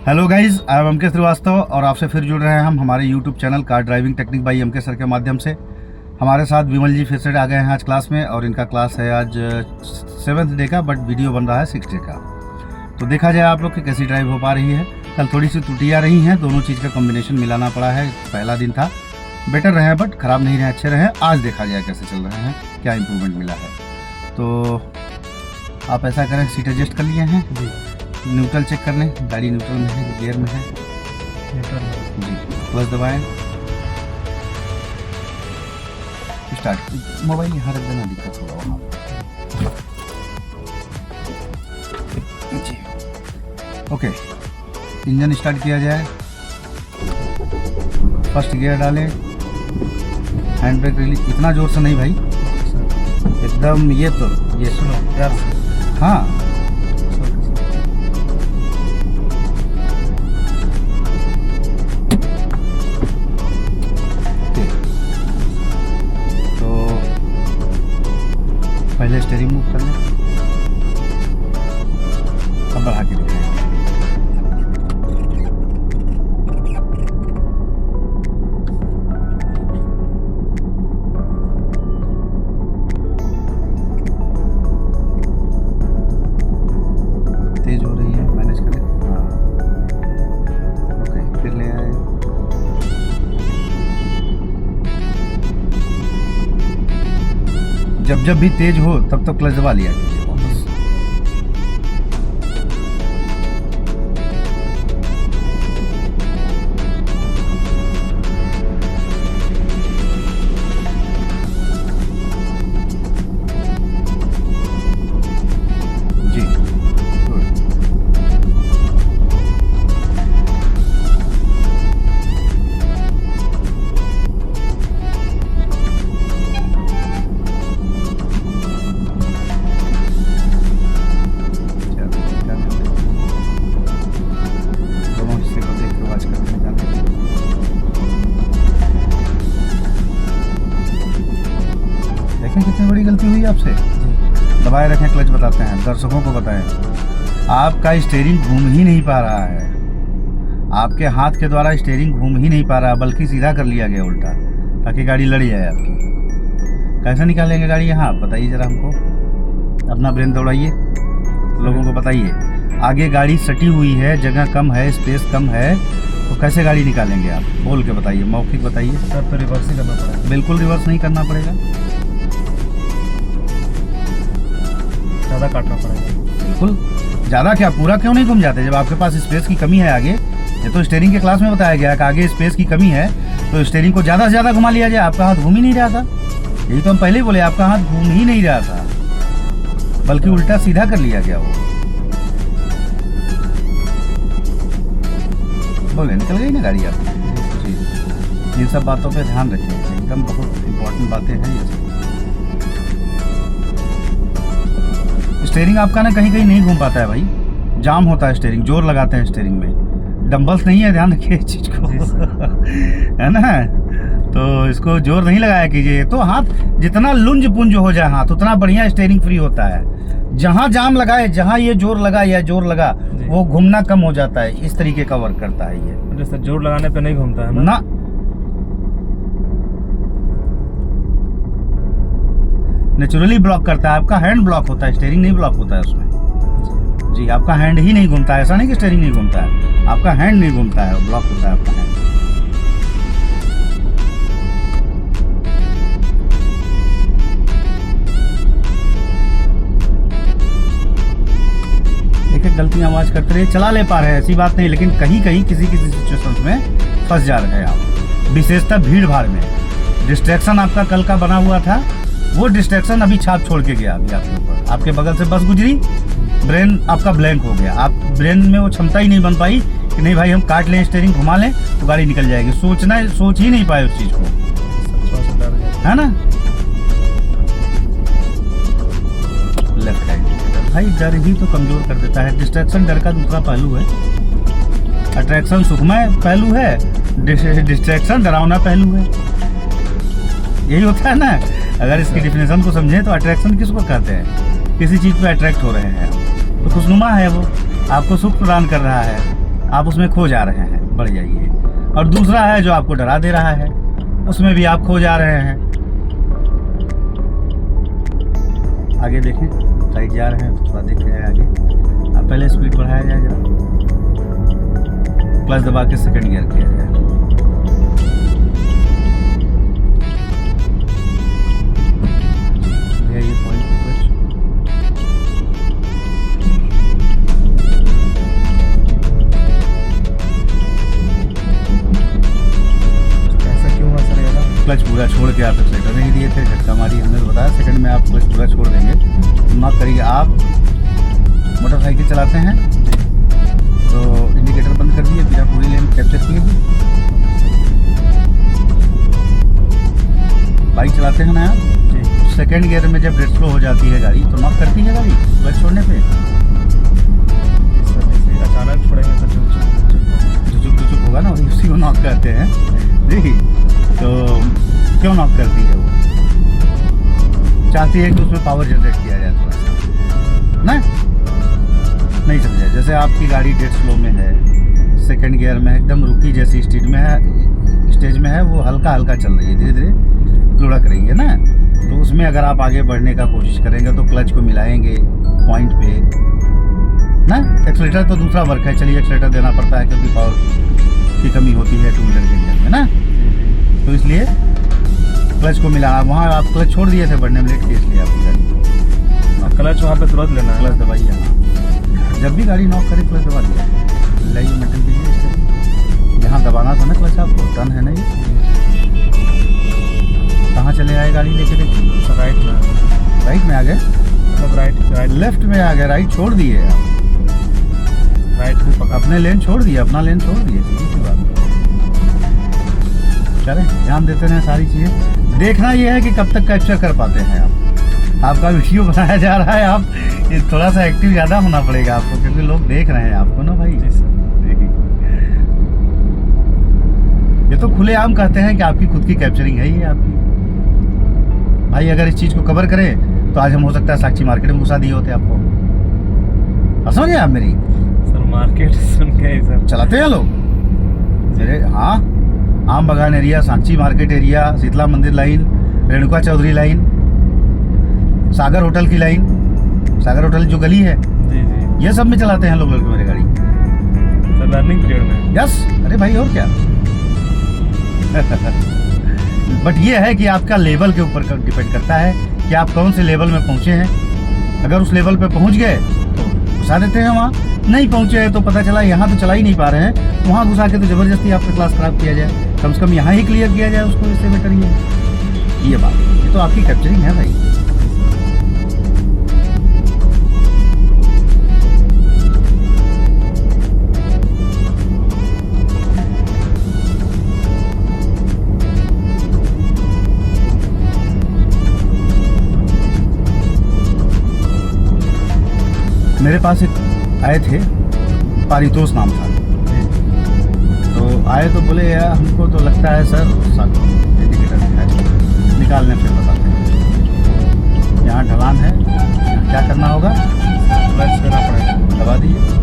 Hello guys, I am M K. Srivastava और आपसे फिर जुड़ रहे हैं हम हमारे YouTube channel car driving technique by M K. Sir के माध्यम से। हमारे साथ विमल जी फिर से आ गए हैं आज क्लास में, और इनका क्लास है आज 7th डे का, बट वीडियो बन रहा है 6th डे का। तो देखा जाए आप लोग की कैसी ड्राइव हो पा रही है। कल थोड़ी सी त्रुटियाँ रही हैं, दोनों चीज़ का कॉम्बिनेशन मिलाना पड़ा है। पहला दिन था, बेटर रहे बट ख़राब नहीं रहे, अच्छे रहे। आज देखा जाए कैसे चल रहे हैं, क्या इम्प्रूवमेंट मिला है। तो आप ऐसा करें, सीट एडजस्ट कर लिए हैं जी, न्यूट्रल चेक कर लें, गाड़ी न्यूट्रल में है, गियर में है, न्यूट्रल जी, प्लस दबाएं, स्टार्ट। मोबाइल यहाँ रख देना, दिक्कत होगा वहाँ जी। ओके, इंजन स्टार्ट किया जाए, फर्स्ट गियर डालें, हैंड ब्रेक रिलीज, इतना जोर से नहीं भाई, एकदम ये तो ये सुनो यार, हाँ पहले स्टीयरिंग मूव कर लें, अब बढ़ा के दिखाएं। तेज हो रही है, मैनेज करें। हाँ ओके, फिर ले आए, जब जब भी तेज हो तब तक क्लच दबा लिया कीजिए वापस। जी गुड। देखें कितनी बड़ी गलती हुई आपसे। दबाए रखें, क्लच बताते हैं, दर्शकों को बताएं। आपका स्टीयरिंग घूम ही नहीं पा रहा है, आपके हाथ के द्वारा स्टीयरिंग घूम ही नहीं पा रहा, बल्कि सीधा कर लिया गया उल्टा, ताकि गाड़ी लड़ जाए आपकी। कैसे निकालेंगे गाड़ी यहाँ, बताइए ज़रा हमको, अपना ब्रेन दौड़ाइए, लोगों को बताइए। आगे गाड़ी सटी हुई है, जगह कम है, स्पेस कम है, तो कैसे गाड़ी निकालेंगे आप, बोल के बताइए, मौखिक बताइए। सर तो रिवर्स ही करना पड़ेगा। बिल्कुल रिवर्स नहीं करना पड़ेगा, ज़्यादा काटना पड़ेगा। बिल्कुल ज़्यादा क्या, पूरा क्यों नहीं घूम जाते जब आपके पास स्पेस की कमी है आगे। ये तो स्टीयरिंग के क्लास में बताया गया कि आगे स्पेस की कमी है, तो स्टीयरिंग को ज़्यादा से ज़्यादा घुमा लिया जाए। आपका हाथ घूम ही नहीं रहा था, यही तो हम पहले ही बोले, आपका हाथ घूम ही नहीं रहा था, बल्कि उल्टा सीधा कर लिया गया वो। बोले निकल गई ना गाड़ी आपकी। इन सब बातों पे ध्यान रखिए, एकदम बहुत इम्पोर्टेंट बातें हैं ये सब। स्टीयरिंग आपका ना कहीं कहीं नहीं घूम पाता है भाई, जाम होता है स्टीयरिंग, जोर लगाते हैं स्टीयरिंग में, डंबल्स नहीं है, ध्यान रखिए इस चीज़ को है ना। तो इसको जोर नहीं लगाया कीजिए, तो हाथ जितना लुंज पुंज हो जाए हाथ, उतना बढ़िया स्टीयरिंग फ्री होता है। जहाँ जाम लगाए, जहाँ ये जोर लगा या जोर लगा, वो घूमना कम हो जाता है। इस तरीके का वर्क करता है ये। जैसे जोर लगाने पे नहीं घूमता है ना, नेचुरली ब्लॉक करता है। आपका हैंड ब्लॉक होता है, स्टीयरिंग नहीं ब्लॉक होता है उसमें जी। आपका हैंड ही नहीं घूमता है, ऐसा नहीं कि स्टीयरिंग नहीं घूमता है, आपका हैंड नहीं घूमता है, ब्लॉक होता है आपका हैंड। देखिए गलतियां आवाज करते रहे, चला ले पा रहे हैं, ऐसी बात नहीं, लेकिन कहीं कहीं किसी किसी सिचुएशन में फंस जा रहे हैं आप, विशेषतः भीड़ भाड़ में। डिस्ट्रैक्शन आपका कल का बना हुआ था, वो डिस्ट्रैक्शन अभी छाप छोड़ के गया अभी आपके ऊपर। आपके बगल से बस गुजरी, ब्रेन आपका ब्लैंक हो गया, आप ब्रेन में वो क्षमता ही नहीं बन पाई कि नहीं भाई हम काट लें, स्टीयरिंग घुमा लें तो गाड़ी निकल जाएगी। सोच ही नहीं पाए उस चीज़ को, है ना। लेफ्ट राइट भाई, डर ही तो कमजोर कर देता है। डिस्ट्रैक्शन डर का दूसरा पहलू है, अट्रैक्शन सुखमय पहलू है, डिस्ट्रैक्शन डरावना पहलू है। यही होता है ना। अगर इसकी डिफिनेशन को समझें तो अट्रैक्शन किसको कहते हैं? किसी चीज़ पे अट्रैक्ट हो रहे हैं तो खुशनुमा है, वो आपको सुख प्रदान कर रहा है, आप उसमें खो जा रहे हैं, बढ़ जाइए। और दूसरा है जो आपको डरा दे रहा है, उसमें भी आप खो जा रहे हैं। आगे देखें, साइड जा रहे हैं तो थोड़ा देख रहे हैं आगे। अब पहले स्पीड बढ़ाया जाए जरा, क्लच दबा के सेकंड गियर किया जाए। ये पॉइंट क्लच, ऐसा क्यों हुआ सर? ये क्लच पूरा छोड़ के आप एक्सीलेटर नहीं दिए थे, झटका मारी, हमने बताया सेकंड में आप क्लच पूरा छोड़ देंगे, नॉक करिए। आप मोटरसाइकिल चलाते हैं तो इंडिकेटर बंद कर दिए, फिर आप पूरी लेन कैप्चर किए। बाइक चलाते हैं ना आप, जी सेकंड गियर में जब रेड स्लो हो जाती है गाड़ी तो नॉक करती है गाड़ी क्लच छोड़ने पे। सर, जैसे अचानक छोड़ेंगे तो झुचुक होगा ना, उसी को नॉक करते हैं जी। तो क्यों नॉक करती है वो? चाहती है कि उसमें पावर जनरेट किया जाए थोड़ा सा ना, नहीं समझा। जैसे आपकी गाड़ी डेड स्लो में है, सेकंड गियर में एकदम रुकी जैसी स्टेज में है, वो हल्का हल्का चल रही है, धीरे धीरे लुढ़क रही है ना, तो उसमें अगर आप आगे बढ़ने का कोशिश करेंगे तो क्लच को मिलाएंगे पॉइंट पे ना। एक्सीलेटर तो दूसरा वर्क है, चलिए एक्सीलेटर देना पड़ता है क्योंकि पावर की कमी होती है टू व्हीलर के इंजन में ना, तो इसलिए क्लच को मिलाना। वहाँ आप क्लच छोड़ दिए थे बढ़ने में लेट के, इसलिए आपकी गाड़ी क्लच वहाँ पे तुरंत लेना है। क्लच दबाइए। हाँ, जब भी गाड़ी नॉक करे क्लच दबा दिया, लाइए मेंटेन कीजिए इसके। यहाँ दबाना था ना क्लच आपको, टर्न है नहीं। कहाँ चले आए गाड़ी लेके? देखिए सर राइट में, राइट में आ गए, मतलब राइट लेफ्ट में आ गए, राइट छोड़ दिए आप, राइट को पकड़। अपने लेन छोड़ दिए, अपना लेन छोड़ दिए, सीधी सी बात। चलें, ध्यान देते रहें सारी चीज़ें। देखना ये है कि कब तक कैप्चर कर पाते हैं आप। आपका वीडियो बनाया जा रहा है, आप थोड़ा सा एक्टिव ज़्यादा होना पड़ेगा आपको, क्योंकि लोग देख रहे हैं आपको ना भाई। जी सर। ये तो खुलेआम कहते हैं कि आपकी खुद की कैप्चरिंग है ये आपकी भाई। अगर इस चीज़ को कवर करें तो आज हम हो सकता है साक्षी मार्केट में घुसा दिए होते आपको। समझे आप मेरी? सर मार्केट सुन के ही सर चलाते हैं लोग मेरे। हाँ, आम बागान एरिया, साक्षी मार्केट एरिया, शीतला मंदिर लाइन, रेणुका चौधरी लाइन, सागर होटल की लाइन, सागर होटल जो गली है, जी जी ये सब में चलाते हैं लोग मेरी गाड़ी। सर लर्निंग पीरियड में। यस, अरे भाई और क्या। बट ये है कि आपका लेवल के ऊपर डिपेंड करता है कि आप कौन से लेवल में पहुंचे हैं। अगर उस लेवल पे पहुंच गए तो घुसा देते हैं, वहाँ नहीं पहुंचे हैं तो पता चला यहाँ तो चला ही नहीं पा रहे हैं, वहाँ घुसा के तो ज़बरदस्ती आपका क्लास ख़राब किया जाए, कम से कम यहाँ ही क्लियर किया जाए उसको, इससे बेटर ये बात। ये तो आपकी कैप्चरिंग है भाई। मेरे पास एक आए थे, पारितोष नाम था, तो आए तो बोले यार हमको तो लगता है सर इंडिकेटर निकालने फिर बताते हैं। यहाँ ढलान है, यहाँ क्या करना होगा? क्लच देना पड़ेगा, दबा दीजिए।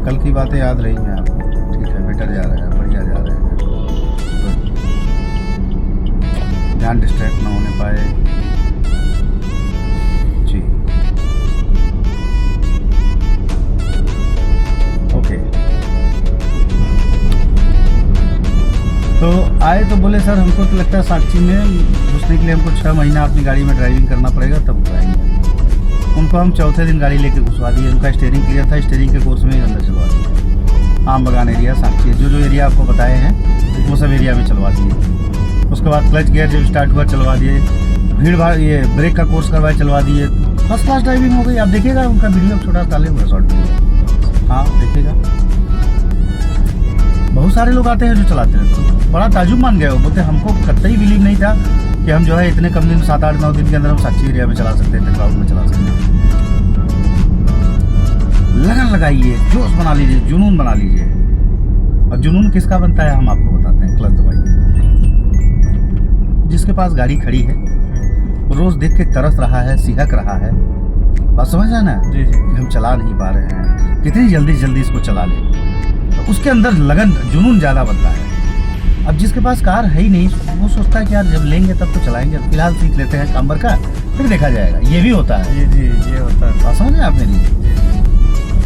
कल की बातें याद रही हैं आपको? ठीक है, बेटर जा रहा है, बढ़िया जा रहा है। ध्यान डिस्ट्रैक्ट ना होने पाए जी। ओके, तो आए तो बोले सर हमको तो लगता है साक्षी में घुसने के लिए हमको 6 महीना अपनी गाड़ी में ड्राइविंग करना पड़ेगा तब घुसाएंगे। उनको हम चौथे दिन गाड़ी लेके घुसवा दिए। उनका स्टीयरिंग क्लियर था, स्टीयरिंग के कोर्स में ही अंदर चलवा दिए। आम बागान एरिया, साक्षी, जो एरिया आपको बताए हैं वो सब एरिया में चलवा दिए। उसके बाद क्लच गियर जब स्टार्ट हुआ चलवा दिए, भीड़ भाड़ ये ब्रेक का कोर्स करवाए चलवा दिए। फर्स्ट क्लास ड्राइविंग हो गई। आप देखिएगा उनका वीडियो छोटा डाले हुआ शॉर्ट वीडियो, हाँ देखिएगा। बहुत सारे लोग आते हैं जो चलाते हैं, तो बड़ा ताजुब मान गए। वो बोलते हमको कतई बिलीव नहीं था कि हम जो है इतने कम दिन, 7-8-9 दिन के अंदर हम साक्षी एरिया में चला सकते थे, क्राउड में चला सकते थे। लगन लगाइए, जोश बना लीजिए, जुनून बना लीजिए। और जुनून किसका बनता है हम आपको बताते हैं, क्लच दबाइए। जिसके पास गाड़ी खड़ी है, रोज देख के तरस रहा है, सिहक रहा है, बात समझ रहे ना जी जी। कि हम चला नहीं पा रहे हैं, कितनी जल्दी जल्दी इसको चला लें, तो उसके अंदर लगन जुनून ज़्यादा बनता है। अब जिसके पास कार है ही नहीं, वो सोचता है कि यार जब लेंगे तब तो चलाएंगे, फिलहाल सीख लेते हैं काम भर का, फिर देखा जाएगा। ये भी होता है, जी जी, ये होता है। बात समझ रहे हैं आप मेरी।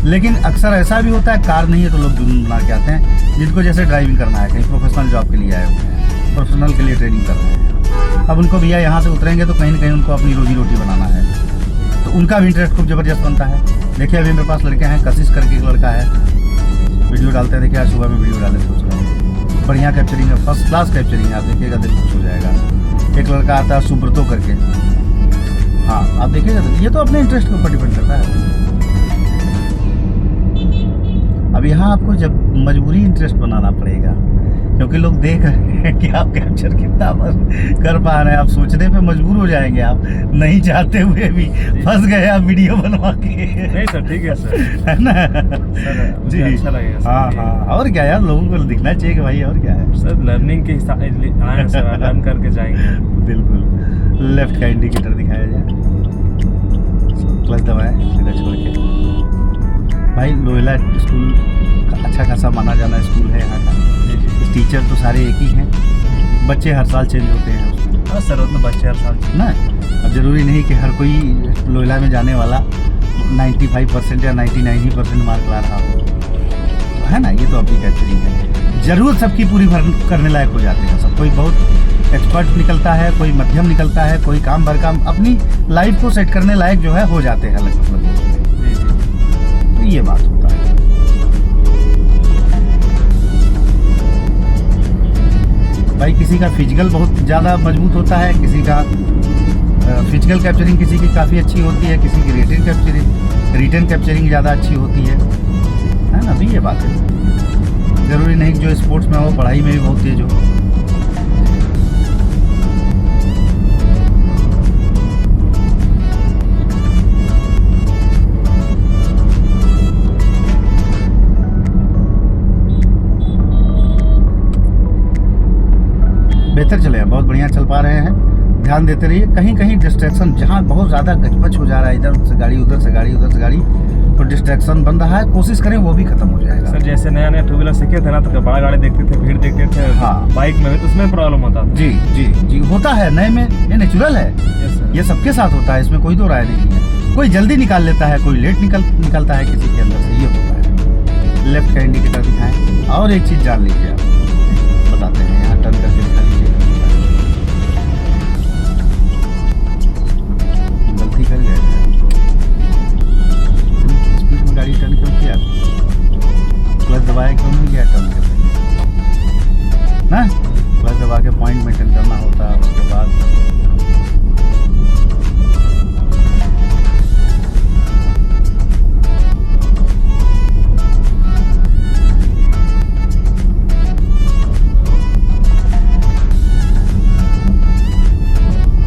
लेकिन अक्सर ऐसा भी होता है, कार नहीं है तो लोग जुनून बना के आते हैं, जिनको जैसे ड्राइविंग करना है, कहीं प्रोफेशनल जॉब के लिए आए हुए हैं, प्रोफेशनल के लिए ट्रेनिंग कर रहे हैं। अब उनको भैया यहाँ से उतरेंगे तो कहीं ना कहीं उनको अपनी रोजी रोटी बनाना है, तो उनका भी इंटरेस्ट खूब ज़बरदस्त बनता है। देखिए अभी मेरे पास लड़के हैं, कशिश करके एक लड़का है, वीडियो डालते हैं, देखिए आज सुबह में वीडियो डाले थे उसका, बढ़िया कैप्चरिंग है, फर्स्ट क्लास कैप्चरिंग है, आप देखिएगा दिल खुश हो जाएगा। एक लड़का आता है सुब्रतो करके, हाँ आप देखिएगा, ये तो अपने इंटरेस्ट के ऊपर डिपेंड करता है। अब यहाँ आपको जब मजबूरी इंटरेस्ट बनाना पड़ेगा, क्योंकि लोग देख रहे हैं कि आप कैप्चर कितना कर पा रहे हैं, आप सोचने पे मजबूर हो जाएंगे, आप नहीं चाहते हुए भी फंस गए आप वीडियो बनवा के। नहीं सर, ठीक है सर, है ना सर मुझे अच्छा लगेगा सर। हाँ हाँ, और क्या यार, लोगों को दिखना चाहिए कि भाई और क्या है। सर लर्निंग के हिसाब आए सर, लर्न करके जाएंगे। बिल्कुल। लेफ्ट का इंडिकेटर दिखाया जाए, क्लच दबाएं, सीधा छोड़ के। भाई लोयला स्कूल का अच्छा खासा माना जाना स्कूल है यहाँ का, टीचर तो सारे एक ही हैं, बच्चे हर साल चेंज होते हैं उसमें। हाँ सर, वो तो बच्चे हर साल ना, अब जरूरी नहीं कि हर कोई लोयला में जाने वाला 95% या 99% मार्क ला रहा हो, तो है ना, ये तो अपनी कैप्चरिंग है। जरूरत सबकी पूरी करने लायक हो जाते हैं सब, कोई बहुत एक्सपर्ट निकलता है, कोई मध्यम निकलता है, कोई काम भर काम अपनी लाइफ को सेट करने लायक जो है हो जाते हैं लगभग। तो ये बात होता है। भाई किसी का फिजिकल बहुत ज़्यादा मजबूत होता है, किसी का फिजिकल कैप्चरिंग किसी की काफ़ी अच्छी होती है, किसी की रिटन कैप्चरिंग ज़्यादा अच्छी होती है ना। भी ये बात है, ज़रूरी नहीं कि जो स्पोर्ट्स में हो पढ़ाई में भी बहुत तेज हो। बेहतर चले हैं, बहुत बढ़िया चल पा रहे हैं, ध्यान देते रहिए। कहीं कहीं डिस्ट्रैक्शन, जहाँ बहुत ज़्यादा गचपच हो जा रहा है, इधर से गाड़ी उधर से गाड़ी उधर से गाड़ी, तो डिस्ट्रैक्शन बन रहा है, कोशिश करें वो भी खत्म हो जाएगा। सर जैसे नया नया टू व्हीलर सीखे थे ना, तो बड़ा गाड़ी देखते थे, भीड़ देखते थे, हाँ बाइक में भी, तो उसमें प्रॉब्लम होता था। जी जी जी, होता है नए में, ये नेचुरल है, ये सबके साथ होता है, इसमें कोई दो राय नहीं है। कोई जल्दी निकाल लेता है, कोई लेट निकलता है किसी के अंदर से, ये होता है। लेफ्ट का इंडिकेटर दिखाएं, और एक चीज़ जान लीजिए, आप बताते हैं, यहाँ टर्न करके दिखा लीजिए। गलती कर गए, स्पीड में गाड़ी टर्न क्यों किया, क्लच दबाया क्यों नहीं किया टर्न करने ना, क्लच दबा के पॉइंट मेंटेन करना होता है। उसके बाद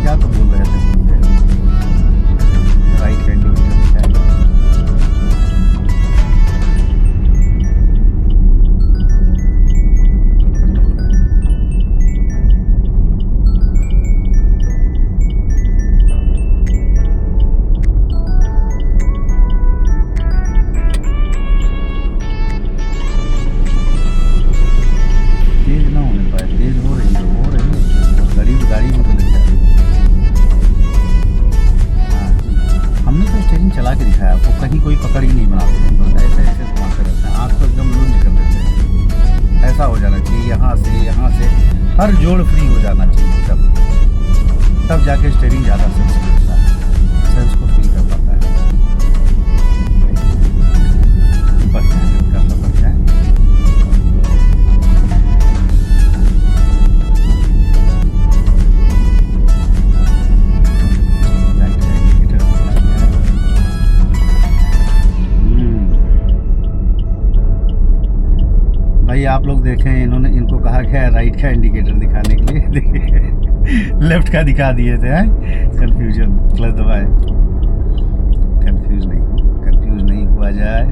क्या तो बोल रहे थे, राइट हैंड तेज ना होने पाए, तेज हो रही है, गाड़ी भी तो लग जाती है। हाँ जी, हमने तो स्टीयरिंग चला के दिखाया आपको, कहीं कोई पकड़ ही नहीं बनाते हैं, बस ऐसे ऐसे घुमाते रहते हैं, आँख को एकदम लूज कर देते हैं। ऐसा हो जाना चाहिए, यहाँ से हर जोड़ फ्री हो जाना चाहिए, तब जाके स्टीयरिंग ज़्यादा सेंस करता है, सेंस को फ्री कर पाता है। बढ़िया का सफर है। भाई आप लोग देखें, इनको कहा गया है राइट का इंडिकेटर दिखाने के लिए, देखिए लेफ्ट का दिखा दिए थे। कंफ्यूजन, क्लच दबाए, कंफ्यूज नहीं हो, कंफ्यूज कंफ्यूज नहीं हुआ जाए।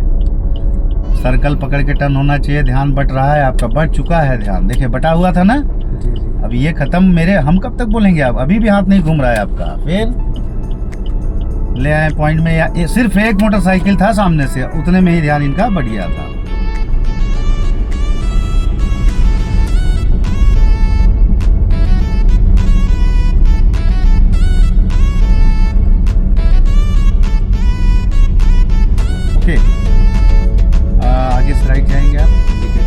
सर्कल पकड़ के टर्न होना चाहिए। ध्यान बट रहा है आपका, बट चुका है ध्यान, देखिए बटा हुआ था ना। जी जी। अब ये खत्म मेरे, हम कब तक बोलेंगे, आप अभी भी हाथ नहीं घूम रहा है आपका। फिर ले आए पॉइंट में, या ये सिर्फ एक मोटरसाइकिल था सामने से, उतने में ही ध्यान इनका बढ़ गया था। ओके, आगे से राइट जाएंगे आप, ठीक है।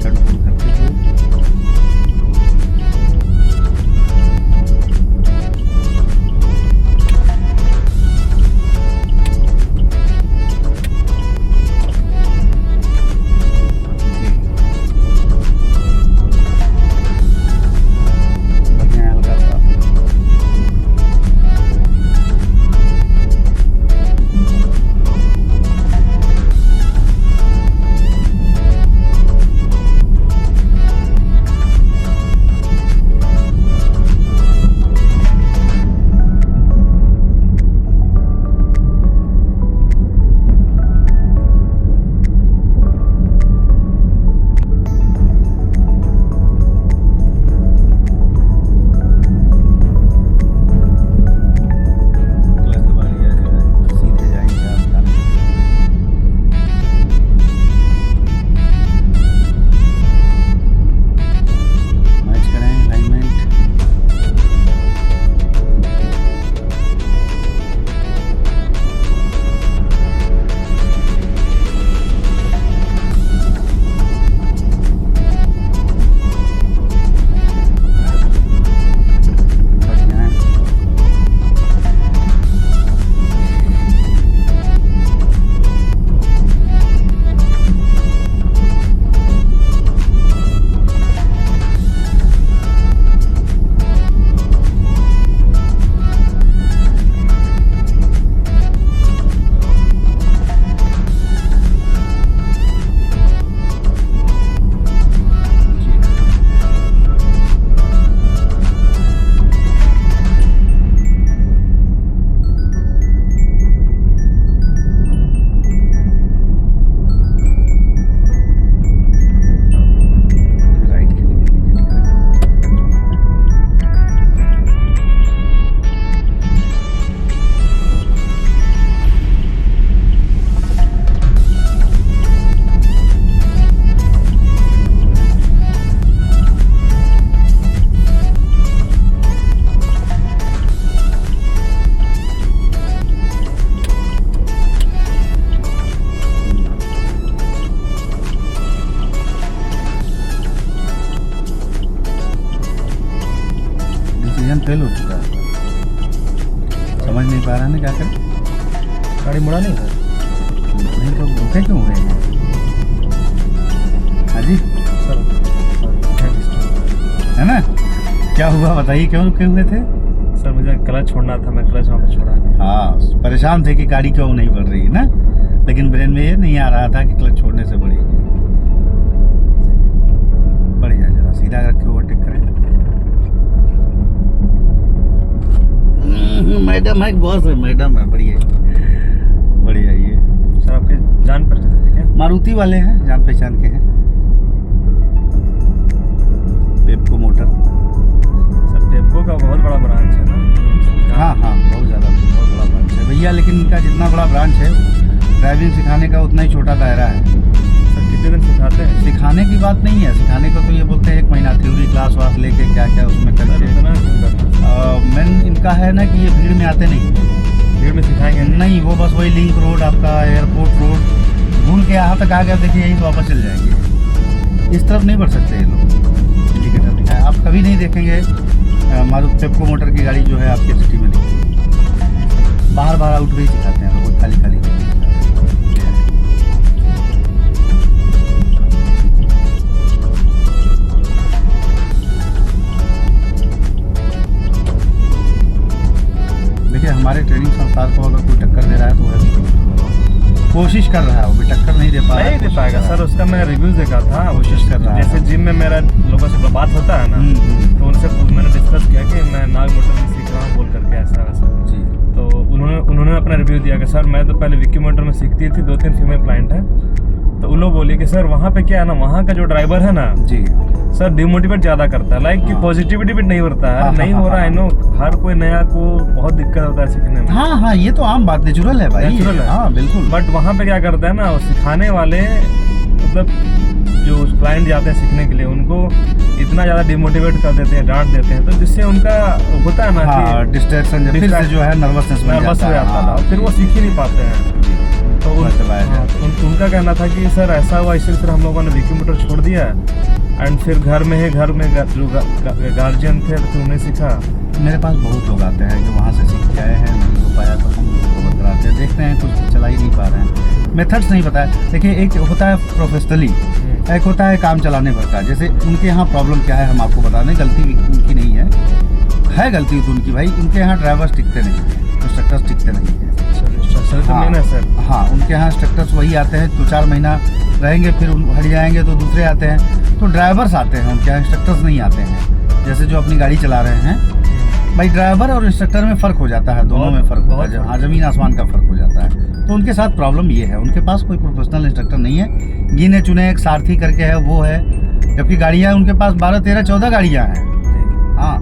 कंट्रोल करते हुए बढ़िया है, हल्का सा। क्लच दबा लिया जाए, सीधे जाएंगे आप सामने। मैच करें अलाइनमेंट। बढ़िया है। राइट के लिए इंडिकेट करें। डिसीजन फेल हो चुका है, समझ नहीं पा रहा है ना क्या करें। गाड़ी मुड़ा नहीं सर? नहीं तो रुके क्यों हुए हैं? हाँ जी, सर है डिस्टर्ब। है ना, क्या हुआ बताइए, क्यों रुके हुए थे? सर मुझे क्लच छोड़ना था, मैं क्लच वहाँ पे छोड़ा नहीं। हाँ, परेशान थे कि गाड़ी क्यों नहीं बढ़ रही ना, लेकिन ब्रेन में ये नहीं आ रहा था कि क्लच छोड़ने से बढ़ेगी। बढ़िया, जरा सीधा रख के ओवरटेक करें। मैडम है, बॉस है, मैडम है, बढ़िया बढ़िया। ये सर आपके जान परिचित थे क्या? मारुति वाले हैं, जान पहचान के हैं, पेप्को मोटर। सर टेम्पो का बहुत बड़ा ब्रांच है ना? हाँ हाँ, बहुत बहुत बड़ा ब्रांच है भैया, लेकिन इनका जितना बड़ा ब्रांच है, ड्राइविंग सिखाने का उतना ही छोटा दायरा है। सर कितने दिन सिखाते हैं? सिखाने की बात नहीं है, सिखाने को तो ये बोलते हैं 1 महीना थ्योरी क्लास वास लेके क्या क्या उसमें सर करके। इतना क्यों करना? मेन इनका है ना कि ये भीड़ में आते नहीं, भीड़ में सिखाएंगे नहीं, वो बस वही लिंक रोड, आपका एयरपोर्ट रोड घूम के यहाँ तक आ गए, देखिए यहीं से वापस चल जाएंगे। इस तरफ नहीं बढ़ सकते ये लोग। इंडिकेटर दिखाए, आप कभी नहीं देखेंगे मारुति पेप्को मोटर की गाड़ी जो है आपके सिटी में नहीं, बाहर बाहर आउट वे सिखाते हैं लोग, खाली खाली। देखिए हमारे ट्रेनिंग संस्थान को अगर कोई टक्कर दे रहा है तो वह भी कोशिश कर रहा है, वो भी टक्कर नहीं दे पा रहा है, नहीं दे कोशिश पाएगा कर रहा सर, उसका मैंने रिव्यूज देखा था। कोशिश कर रहा है। जैसे जिम में मेरा लोगों से बात होता है ना, तो उनसे मैंने डिस्कस किया कि मैं नाग मोटर में सीख रहा हूँ बोल करके ऐसा वैसा। जी। तो उन्होंने अपना रिव्यू दिया कि सर मैं तो पहले विक्की मोटर में सीखती थी, 2-3 फीमेल क्लाइंट है। तो उन लोग बोले कि सर वहाँ पे क्या है ना, वहाँ का जो ड्राइवर है ना जी सर डिमोटिवेट ज़्यादा करता है, लाइक कि हाँ। पॉजिटिविटी भी नहीं बढ़ता है। हाँ, नहीं हाँ, हो रहा है, हाँ। नो, हर कोई नया को बहुत दिक्कत होता है सीखने में। हाँ हाँ, ये तो आम बात, नेचुरल है भाई, नेचुरल है। हाँ बिल्कुल। बट वहाँ पे क्या करते हैं ना, वो सिखाने वाले मतलब जो क्लाइंट जाते हैं सीखने के लिए, उनको इतना ज़्यादा डिमोटिवेट कर देते हैं, डांट देते हैं, तो जिससे उनका होता है ना हाँ, कि डिस्ट्रैक्शन फिर से जो है नर्वसनेस बन नर्वस हो जाता है, हाँ, और फिर वो सीख ही नहीं पाते हैं। तो उनका कहना था कि सर ऐसा हुआ, इसलिए फिर हम लोगों ने विक्की मोटर छोड़ दिया एंड फिर घर में जो गार्जियन थे तो उन्हें सीखा। मेरे पास बहुत लोग आते हैं कि वहाँ से सीख के आए हैं, नहीं हो पाया तो हम उनको बतलाते हैं, देखते हैं कुछ चला ही नहीं पा रहे हैं, मेथड्स नहीं पता है। देखिए, एक होता है प्रोफेशनली, एक होता है काम चलाने भर का। जैसे उनके यहाँ प्रॉब्लम क्या है हम आपको बता दें, गलती उनकी नहीं है गलती तो उनकी भाई, उनके यहाँ ड्राइवर्स टिकते नहीं हैं, इंस्ट्रक्टर्स टिकते नहीं हैं। सर हाँ, उनके यहाँ इंस्ट्रक्टर्स वही आते हैं, 2-4 महीना रहेंगे फिर हट जाएंगे तो दूसरे आते हैं, तो ड्राइवर्स आते हैं उनके यहाँ, इंस्ट्रक्टर्स नहीं आते हैं। जैसे जो अपनी गाड़ी चला रहे हैं भाई, ड्राइवर और इंस्ट्रक्टर में फ़र्क हो जाता है, दोनों में फ़र्क होता है, हाँ ज़मीन आसमान का फ़र्क हो जाता है। तो उनके साथ प्रॉब्लम ये है, उनके पास कोई प्रोफेशनल इंस्ट्रक्टर नहीं है, गिने चुने एक सारथी करके है वो है, जबकि गाड़ियाँ उनके पास 12, 13, 14 गाड़ियाँ हैं। हाँ,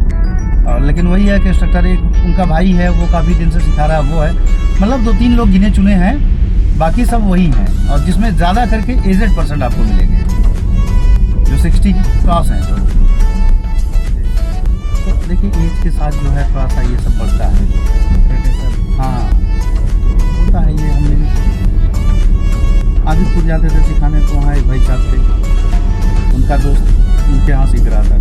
और लेकिन वही है कि इंस्ट्रक्टर एक उनका भाई है, वो काफ़ी दिन से सिखा रहा है, वो है, मतलब 2-3 लोग गिने चुने हैं, बाकी सब वही हैं, और जिसमें ज़्यादा करके एजेड पर्सन आपको मिलेंगे जो 60 क्रॉस हैं। तो देखिए, एज के साथ जो है थोड़ा सा ये सब बढ़ता है। हाँ, होता है ये। हमने आदिपुर जाते थे सिखाने, तो वहाँ एक भाई साहब थे, उनका दोस्त उनके यहाँ सीख रहा था,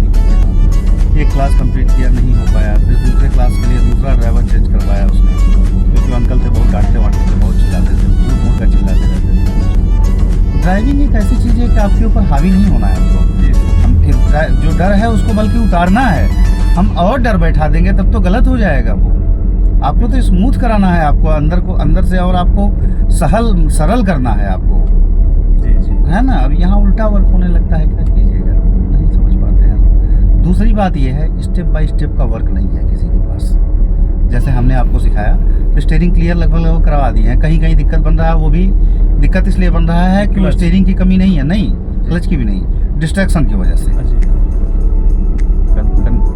एक क्लास कंप्लीट किया, नहीं हो पाया, फिर दूसरे क्लास के लिए दूसरा ड्राइवर चेंज करवाया उसने, क्योंकि अंकल थे बहुत डांटते वाटते थे, बहुत चिल्लाते थे, झूठ मूठ का चिल्लाते रहते थे। ड्राइविंग एक ऐसी चीज़ है कि आपके ऊपर हावी नहीं होना है हमको, जो डर है उसको बल्कि उतारना है। हम और डर बैठा देंगे तब तो गलत हो जाएगा वो। आपको तो स्मूथ कराना है, आपको अंदर से, और आपको सरल करना है आपको, है ना। अब यहाँ उल्टा वर्क होने लगता है, क्या कीजिएगा, नहीं समझ पाते हैं। दूसरी बात यह है, स्टेप बाय स्टेप का वर्क नहीं है किसी के पास। जैसे हमने आपको सिखाया, तो स्टीयरिंग क्लियर लगभग करवा दिए हैं, कहीं कहीं दिक्कत बन रहा है, वो भी दिक्कत इसलिए बन रहा है कि वो स्टीयरिंग की कमी नहीं है, नहीं क्लच की भी नहीं, डिस्ट्रैक्शन की वजह से।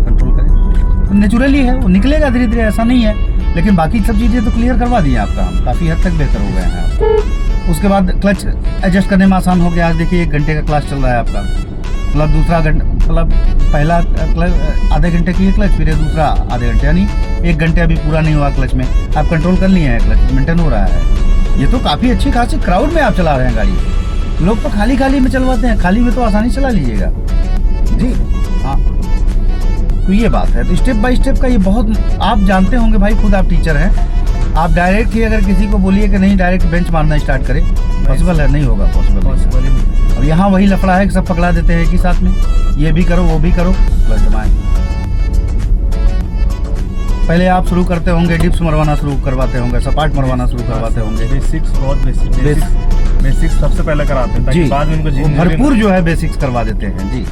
कंट्रोल करें, नेचुरली है, वो निकलेगा धीरे धीरे, ऐसा नहीं है, लेकिन बाकी सब चीज़ें तो क्लियर करवा दी है आपका, हम काफ़ी हद तक बेहतर हो गए हैं आप। उसके बाद क्लच एडजस्ट करने में आसान हो गया। आज देखिए 1 घंटे का क्लास चल रहा है आपका, मतलब दूसरा घंटा, मतलब पहला आधे घंटे की क्लच, फिर दूसरा आधे घंटे, यानी 1 घंटे अभी पूरा नहीं हुआ क्लच में, आप कंट्रोल कर लिए हैं, क्लच मेंटेन हो रहा है। ये तो काफ़ी अच्छी खासी क्राउड में आप चला रहे हैं गाड़ी। लोग तो खाली में चलवाते हैं, खाली में तो आसानी चला लीजिएगा जी। हाँ, तो ये बात है। तो स्टेप बाय स्टेप का ये बहुत, आप जानते होंगे भाई, खुद आप टीचर हैं, आप डायरेक्ट ही अगर किसी को बोलिए कि नहीं डायरेक्ट बेंच मारना स्टार्ट करें, पॉसिबल है, नहीं होगा, पॉसिबल नहीं। अब यहाँ वही लफड़ा है कि सब पकड़ा देते हैं कि साथ में ये भी करो वो भी करो, बस जमाएं। पहले आप शुरू करते होंगे, डिप्स मरवाना शुरू करवाते होंगे, सपाट मरवाना शुरू करवाते होंगे, बेसिक्स, बहुत बेसिक्स सबसे पहले कराते हैं, ताकि बाद में उनको भरपूर जो है बेसिक्स करवा देते हैं जी,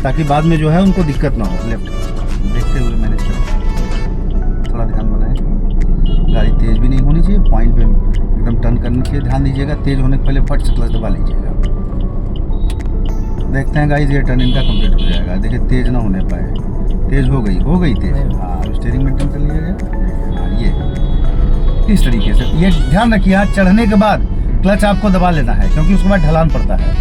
ताकि बाद में जो है उनको दिक्कत ना हो। लेफ्ट देखते हुए मैंने थोड़ा ध्यान बनाया, गाड़ी तेज़ भी नहीं होनी चाहिए, पॉइंट पे एकदम टर्न करनी चाहिए, ध्यान दीजिएगा, तेज़ होने के पहले फट से क्लच दबा लीजिएगा। देखते हैं गाइस, ये टर्न इनका कंप्लीट हो जाएगा, देखिए तेज़ ना होने पाए, तेज़ हो गई तेज़। हाँ, स्टीयरिंग मेंटेन कर लीजिएगा। हाँ, ये इस तरीके से, ये ध्यान रखिए, यहाँ चढ़ने के बाद क्लच आपको दबा लेना है, क्योंकि उसके बाद ढलान पड़ता है,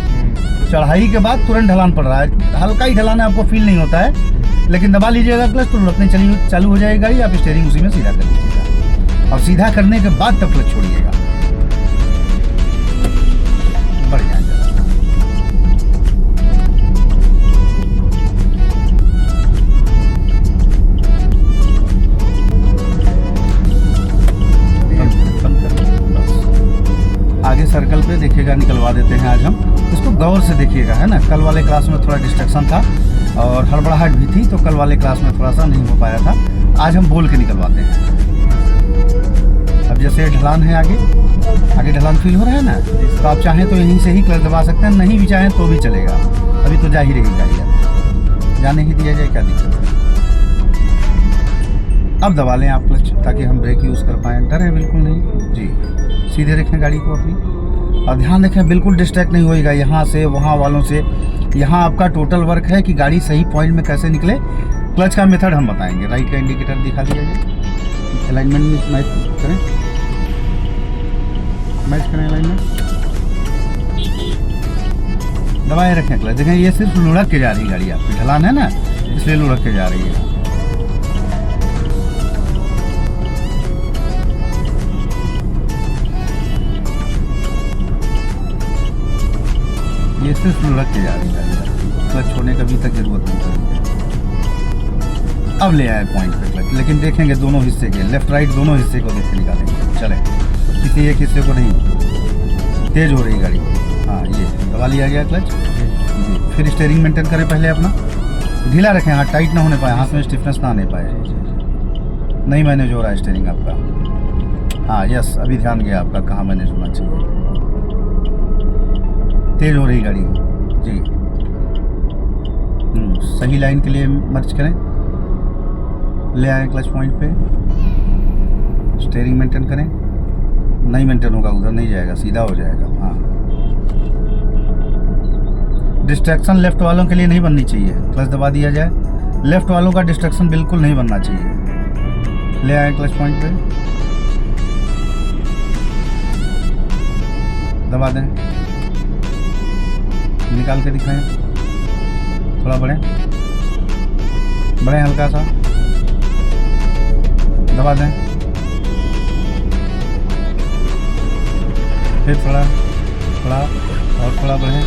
चढ़ाई के बाद तुरंत ढलान पड़ रहा है, हल्का ही ढलान है, आपको फील नहीं होता है, लेकिन दबा लीजिएगा क्लच तो लुढ़कने चालू हो जाएगी गाड़ी, आप स्टीयरिंग उसी में सीधा कर लीजिएगा, और सीधा करने के बाद तब क्लच छोड़िएगा, बढ़िया। आगे सर्कल पे देखिएगा, निकलवा देते हैं आज हम इसको, गौर से देखिएगा, है ना। कल वाले क्लास में थोड़ा डिस्ट्रैक्शन था और हड़बड़ाहट भी थी, तो कल वाले क्लास में थोड़ा सा नहीं हो पाया था, आज हम बोल के निकलवाते हैं। अब जैसे ढलान है आगे, आगे ढलान फील हो रहा है ना, तो आप चाहें तो यहीं से ही क्लच दबा सकते हैं, नहीं भी चाहें तो भी चलेगा। अभी तो जा ही रही गाड़ी, अब जाने ही दिया जाए, क्या दिक्कत है। अब दबा लें आप क्लच ताकि हम ब्रेक यूज़ कर पाएँ। डर है बिल्कुल नहीं जी, सीधे रखें गाड़ी को अपनी और ध्यान रखें बिल्कुल डिस्ट्रैक्ट नहीं होएगा यहाँ से वहाँ वालों से। यहाँ आपका टोटल वर्क है कि गाड़ी सही पॉइंट में कैसे निकले। क्लच का मेथड हम बताएंगे। राइट का इंडिकेटर दिखा दिया जाए, अलाइनमेंट में मैच करें, मैच करें अलाइनमेंट, दबाए रखें क्लच। देखें ये सिर्फ लुढ़क के जा रही गाड़ी, आपकी ढलान है ना इसलिए लुढ़क के जा रही है। ये सिर्फ लुढ़क के जा रही है, क्लच छोड़ने का भी तक जरूरत नहीं पड़ेगी। अब ले आए पॉइंट पे क्लच, लेकिन देखेंगे दोनों हिस्से के, लेफ्ट राइट दोनों हिस्से को देख के निकालेंगे। चले, किसी एक हिस्से को नहीं। तेज हो रही गाड़ी, हाँ ये दबा लिया गया क्लच जी। फिर स्टीयरिंग मेंटेन करें पहले अपना, ढीला रखें, हाथ टाइट ना होने पाए, हाथ में स्टिफनेस ना आने पाए। नहीं मैनेज हो रहा है स्टीयरिंग आपका, हाँ यस अभी ध्यान गया आपका कहाँ मैनेज होना चाहिए। तेज हो रही गाड़ी जी, सही लाइन के लिए मर्ज करें, ले आए क्लच पॉइंट पे, स्टीयरिंग मेंटेन करें। नहीं मेंटेन होगा, उधर नहीं जाएगा, सीधा हो जाएगा। हाँ डिस्ट्रैक्शन लेफ्ट वालों के लिए नहीं बननी चाहिए। क्लच दबा दिया जाए, लेफ्ट वालों का डिस्ट्रैक्शन बिल्कुल नहीं बनना चाहिए। ले आए क्लच पॉइंट पे, दबा दें, निकाल के दिखाएं, थोड़ा बढ़ें, बढ़ें हल्का सा, दबा दें, फिर थोड़ा थोड़ा और थोड़ा बढ़ें,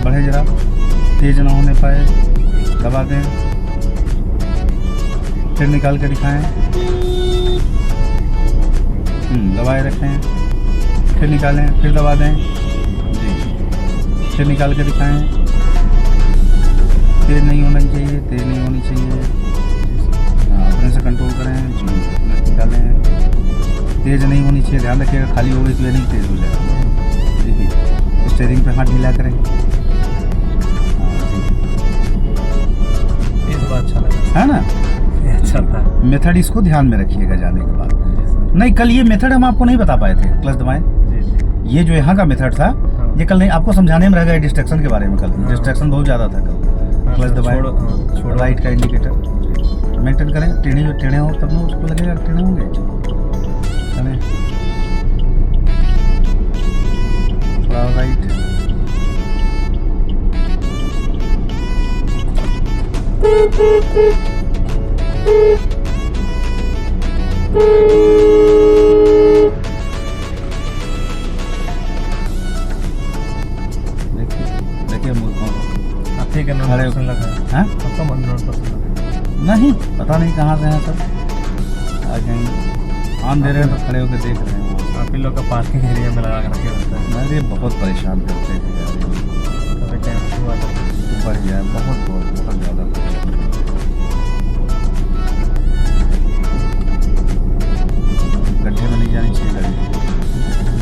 बढ़े जरा, तेज ना होने पाए, दबा दें, फिर निकाल के दिखाएं, दबाए रखें, फिर निकालें, फिर दबा दें जी, फिर निकाल के दिखाएं। तेज नहीं होना चाहिए, तेज नहीं होनी चाहिए, अपने से कंट्रोल करें जी, अपने से निकालें। तेज नहीं होनी चाहिए, ध्यान रखिएगा, खाली हो गई तो ये नहीं तेज हो जाएगा। देखिए स्टीयरिंग पे हाथ ढीला करें। इस बात अच्छा लगा, है ना, अच्छा था। मेथड इसको ध्यान में रखिएगा जाने के बाद। नहीं कल ये मेथड हम आपको नहीं बता पाए थे, क्लच दबाएं, ये जो यहाँ का मेथड था ये कल नहीं आपको समझाने में रह गया डिस्ट्रैक्शन के बारे में। कल डिस्ट्रैक्शन बहुत ज़्यादा था कल। क्लच दबाएं, राइट का इंडिकेटर मेंटेन करें, टेढ़े हो तब ना उसको लगेगा टेढ़े होंगे। चलें थोड़ा राइट, देखिए मूर्खों को ठीक है, खड़े हो- 9% लगा है। हाँ? आपका मन 9% लगा नहीं पता नहीं कहाँ से हैं सब, आ कहीं ऑन दे रहे हैं तो खड़े होकर देख रहे हैं। है। आप ही लोग का पार्किंग एरिया में लगा के रखे रहता है। अरे बहुत परेशान करते हैं यार, कभी टेम्पो वाला बढ़ जाए, बहुत बहुत बहुत ज़्यादा परेशान। गड्ढे में नहीं जानी चाहिए गाड़ी,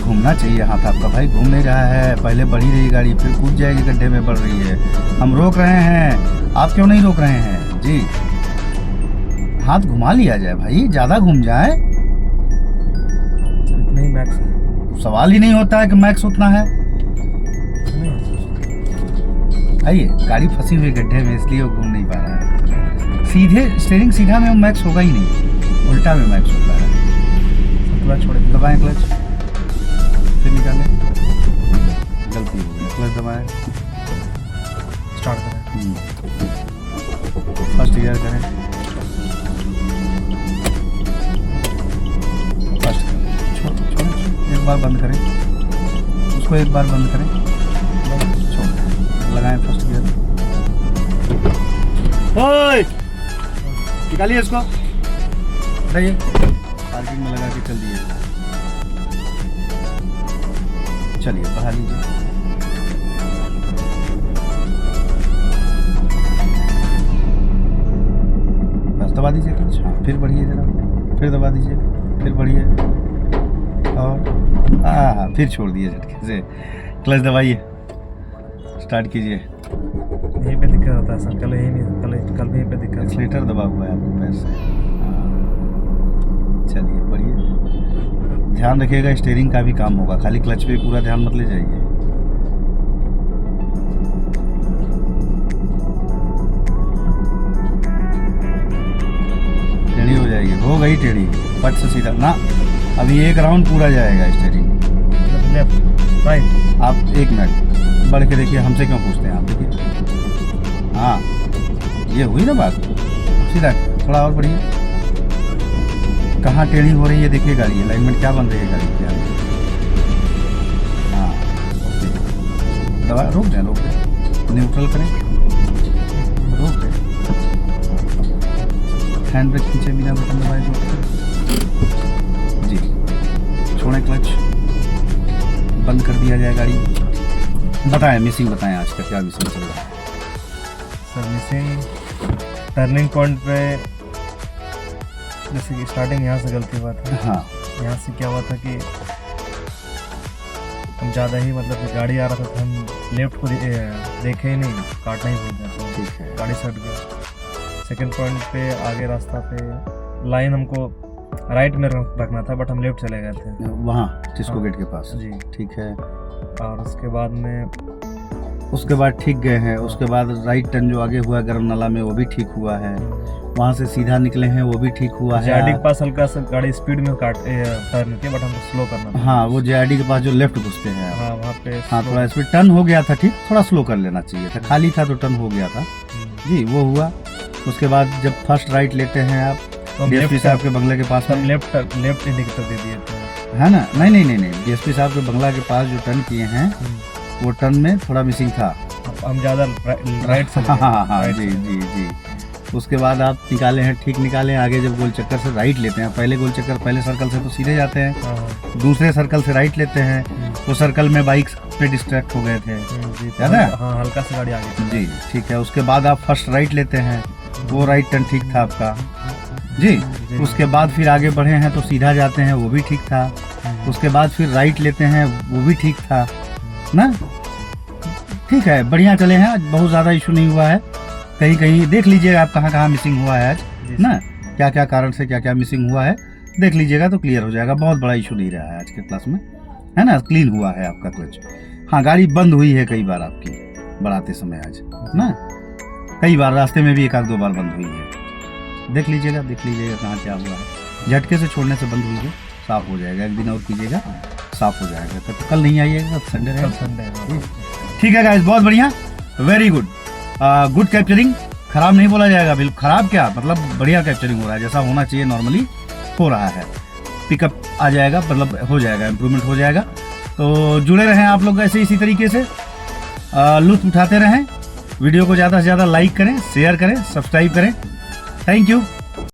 घूमना चाहिए हाथ आपका। भाई घूम नहीं रहा है, पहले बढ़ी रही गाड़ी फिर कूद जाएगी, गड्ढे में बढ़ रही है। हम रोक रहे हैं, आप क्यों नहीं रोक रहे हैं जी। हाथ घुमा लिया जाए भाई, ज़्यादा घूम जाए इतना ही मैक्स है। सवाल ही नहीं होता है कि मैक्स उतना है। आइए गाड़ी फंसी हुई गड्ढे में इसलिए वो घूम नहीं पा रहा है। सीधे स्टीयरिंग सीधा में मैक्स होगा ही नहीं, उल्टा में मैक्स होता है। क्लच छोड़ दबाएं क्लच, फिर निकालें, गलती हो गई, क्लच दबाएं, स्टार्ट करें। फर्स्ट गियर करें, फर्स्ट छोड़, एक बार बंद करें उसको, एक बार बंद करें, छोड़ लगाएं फर्स्ट गियर। ओए निकालिए इसको, बताइए, पार्किंग में लगा के चल दिए। चलिए बढ़ा लीजिए, बस दबा दीजिए क्लच, हाँ फिर बढ़िए जरा, फिर दबा दीजिए, फिर बढ़िए, और हाँ फिर छोड़ दिए झटके से। क्लच दबाइए, स्टार्ट कीजिए। यहीं पे दिक्कत होता है सर, कल यहीं नहीं, कल भी यहीं पे दिक्कत। एक्सीलेटर दबा हुआ है आपको पैर से। हाँ, चलिए बढ़िया। ध्यान रखिएगा स्टीयरिंग का भी काम होगा, खाली क्लच पे पूरा ध्यान मत ले जाइए। टेढ़ी हो जाएगी, हो गई टेढ़ी, पट से सीधा ना। अभी एक राउंड पूरा जाएगा स्टीयरिंग। Left right. आप 1 मिनट बढ़ के देखिए, हमसे क्यों पूछते हैं आप, देखिए। हाँ ये हुई ना बात, सीधा थोड़ा और बढ़िया। कहाँ टेढ़ी हो रही है देखिए गाड़ी, अलाइनमेंट क्या बन रही है गाड़ी की। हाँ ओके, दबा रोक दें, न्यूट्रल करें, रोक दें, हैंड ब्रेक खींचे बिना बटन दबाए जी, छोड़ें क्लच, बंद कर दिया जाए गाड़ी। बताएं मिसिंग, बताएं आज का क्या मिसिंग चल रहा है। सर मिसिंग टर्निंग पॉइंट पे जैसे कि स्टार्टिंग यहाँ से गलती हुआ था। हाँ यहाँ से क्या हुआ था कि हम ज़्यादा ही मतलब गाड़ी आ रहा था तो हम लेफ्ट को देखे ही नहीं, काटना ही भूल गए, तो ठीक है। गाड़ी सट गई। सेकंड पॉइंट पे आगे रास्ता पे लाइन हमको राइट में रखना था, बट हम लेफ्ट चले गए थे वहाँ टिस्को गेट के पास जी। ठीक है। और उसके बाद में उसके बाद ठीक गए हैं, उसके बाद राइट टर्न जो आगे हुआ गरम नाला में वो भी ठीक हुआ है, वहाँ से सीधा निकले हैं वो भी ठीक हुआ है। जेआरडी के पास हल्का सा गाड़ी स्पीड में टर्न किया, बट हमको स्लो करना था। हाँ वो जेआरडी के पास जो लेफ्ट घुसते हैं, हाँ वहाँ पे हाँ थोड़ा स्पीड टर्न हो गया था, ठीक, थोड़ा स्लो कर लेना चाहिए था, खाली था तो टर्न हो गया था जी, वो हुआ। उसके बाद जब फर्स्ट राइट लेते हैं आप तो डीएसपी साहब के बंगले के पास हम में, लेफ्ट इंडिकेटर दे दिए थे, है ना। नहीं डीएसपी साहब के बंगला के पास जो टर्न किए हैं वो टर्न में थोड़ा मिसिंग था। हम ज़्यादा राइट से हाँ जी। उसके बाद आप निकाले हैं, ठीक निकाले, आगे जब गोल चक्कर से राइट लेते हैं, पहले सर्कल से तो सीधे जाते हैं, दूसरे सर्कल से राइट लेते हैं, वो सर्कल में बाइक पे डिस्ट्रैक्ट हो गए थे, याद है? हाँ हल्का सा गाड़ी आगे जी ठीक है। उसके बाद आप फर्स्ट राइट लेते हैं, वो राइट टर्न ठीक था आपका जी। उसके बाद फिर आगे बढ़े हैं तो सीधा जाते हैं, वो भी ठीक था। उसके बाद फिर राइट लेते हैं, वो भी ठीक था ना। ठीक है, बढ़िया चले हैं, बहुत ज़्यादा इशू नहीं हुआ है। कहीं कहीं देख लीजिएगा आप कहाँ मिसिंग हुआ है आज ना, क्या क्या कारण से क्या क्या मिसिंग हुआ है, देख लीजिएगा तो क्लियर हो जाएगा। बहुत बड़ा इशू नहीं रहा है आज के क्लास में, है ना। क्लीन हुआ है आपका क्लच। हाँ गाड़ी बंद हुई है कई बार आपकी बढ़ाते समय आज ना, कई बार रास्ते में भी 1-2 बार बंद हुई है। देख लीजिएगा कहाँ क्या हुआ है। झटके से छोड़ने से बंद हुई है, साफ हो जाएगा, एक दिन और कीजिएगा साफ हो जाएगा। तो कल नहीं आइएगा, संडे है, संडे। ठीक है गाइस, बहुत बढ़िया, वेरी गुड, गुड कैप्चरिंग। खराब नहीं बोला जाएगा, बिल्कुल खराब क्या, मतलब बढ़िया कैप्चरिंग हो रहा है, जैसा होना चाहिए नॉर्मली हो रहा है। पिकअप आ जाएगा, मतलब हो जाएगा, इम्प्रूवमेंट हो जाएगा। तो जुड़े रहें आप लोग ऐसे इसी तरीके से, लुत्फ उठाते रहें। वीडियो को ज़्यादा से ज़्यादा लाइक करें, शेयर करें, सब्सक्राइब करें। Thank you.